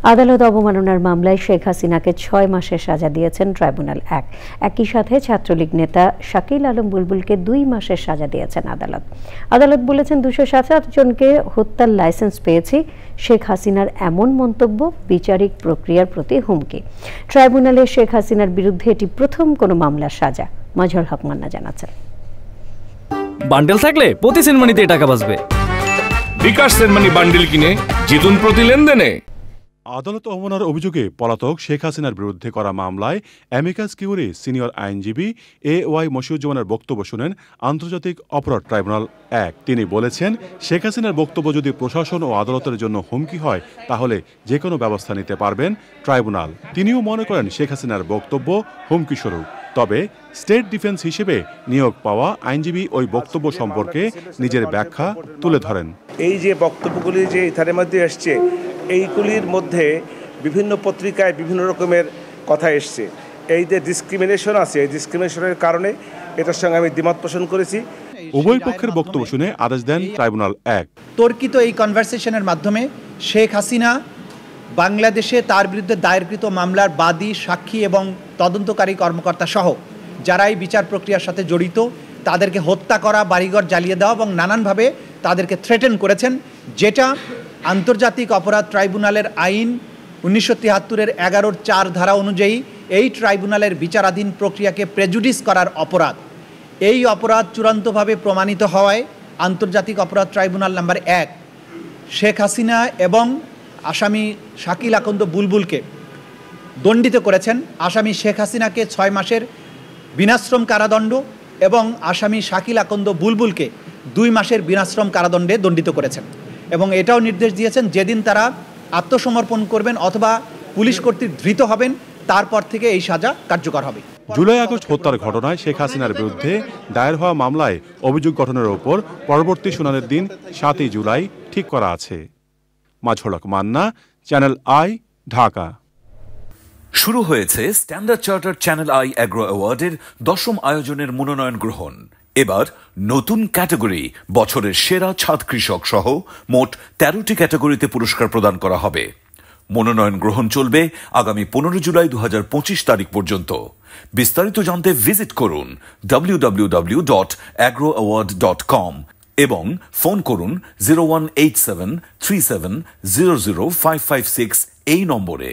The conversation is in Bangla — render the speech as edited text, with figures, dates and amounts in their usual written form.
আদালত অবমাননার মামলায় শেখ হাসিনাকে ৬ মাসের সাজা দিয়েছেন ট্রাইব্যুনাল ১। একই সাথে ছাত্রলীগ নেতা শাকিল আলম বুলবুলকে ২ মাসের সাজা দিয়েছেন আদালত বলেছেন ২৭৭ জনকে হত্যার লাইসেন্স পেয়েছি। শেখ হাসিনার এমন মন্তব্য বিচারিক প্রক্রিয়ার প্রতি হুমকি। ট্রাইব্যুনালে শেখ হাসিনার বিরুদ্ধে এটি প্রথম কোনো মামলার সাজা। মাজহার হক মান্না জানাচ্ছেন। বান্ডেল থাকলে প্রতি সেনমানিতে টাকা বাঁচবে। বিকাশ সেনমানি বান্ডেল কিনে জিতুন প্রতি লেনদেনে। আদালত অবমাননার অভিযোগে পলাতক শেখ হাসিনার বিরুদ্ধে করা মামলায় অ্যামিকাস কিউরি সিনিয়র আইনজীবী এ.ওয়াই মশিউজ্জামানের বক্তব্য শুনেন আন্তর্জাতিক অপরাধ ট্রাইব্যুনাল ১। তিনি বলেছেন, শেখ হাসিনার বক্তব্য যদি প্রশাসন ও আদালতের জন্য হুমকি হয় তাহলে যে কোনো ব্যবস্থা নিতে পারবেন ট্রাইব্যুনাল। তিনিও মনে করেন শেখ হাসিনার বক্তব্য হুমকিস্বরূপ। তবে স্টেট ডিফেন্স হিসেবে নিয়োগ পাওয়া আইনজীবী ওই বক্তব্য সম্পর্কে নিজের ব্যাখ্যা তুলে ধরেন। এই যে বক্তব্যগুলি যে ইথারের মধ্যে এসছে, এইগুলির মধ্যে বিভিন্ন পত্রিকায় বিভিন্ন রকমের কথা এসছে। এই যে ডিসক্রিমিনেশন আছে, এই ডিসক্রিমিনেশনের কারণে এটার সঙ্গে আমি দ্বিমত পোষণ করেছি। উভয় পক্ষের বক্তব্য শুনে আদেশ দেন ট্রাইব্যুনাল ১। তর্কিত এই কনভারসেশনের মাধ্যমে শেখ হাসিনা বাংলাদেশে তার বিরুদ্ধে দায়েরকৃত মামলার বাদী, সাক্ষী এবং তদন্তকারী কর্মকর্তা সহ যারা এই বিচার প্রক্রিয়ার সাথে জড়িত তাদেরকে হত্যা করা, বাড়িঘর জ্বালিয়ে দেওয়া এবং নানানভাবে তাদেরকে থ্রেটেন করেছেন, যেটা আন্তর্জাতিক অপরাধ ট্রাইব্যুনালের আইন ১৯৭৩-এর ১১-৪ ধারা অনুযায়ী এই ট্রাইব্যুনালের বিচারাধীন প্রক্রিয়াকে প্রেজুডিস করার অপরাধ। এই অপরাধ চূড়ান্তভাবে প্রমাণিত হওয়ায় আন্তর্জাতিক অপরাধ ট্রাইব্যুনাল নাম্বার ১ শেখ হাসিনা এবং আসামি শাকিল আকন্দ বুলবুলকে দণ্ডিত করেছেন। আসামি শেখ হাসিনাকে ৬ মাসের বিনাশ্রম কারাদণ্ড এবং আসামি শাকিল আকন্দ বুলবুলকে ২ মাসের বিনাশ্রম কারাদণ্ডে দণ্ডিত করেছেন এবং এটাও নির্দেশ দিয়েছেন যেদিন তারা আত্মসমর্পণ করবেন অথবা পুলিশ কর্তৃক ধৃত হবেন তারপর থেকে এই সাজা কার্যকর হবে। জুলাই-আগস্ট হত্যার ঘটনায় শেখ হাসিনার বিরুদ্ধে দায়ের হওয়া মামলায় অভিযোগ গঠনের ওপর পরবর্তী শুনানির দিন ৭ই জুলাই ঠিক করা আছে। Mazhar Haque Manna, Channel I, Dhaka. শুরু হয়েছে Standard Chartered Channel I Agro অ্যাওয়ার্ডের ১০ম আয়োজনের মনোনয়ন গ্রহণ। এবার নতুন ক্যাটাগরি বছরের সেরা ছাদ কৃষক সহ মোট ১৩টি ক্যাটাগরিতে পুরস্কার প্রদান করা হবে। মনোনয়ন গ্রহণ চলবে আগামী ১৫ জুলাই ২০২৫ তারিখ পর্যন্ত। বিস্তারিত জানতে ভিজিট করুন www.agroaward.com এবং ফোন করুন 018737000556 এই নম্বরে।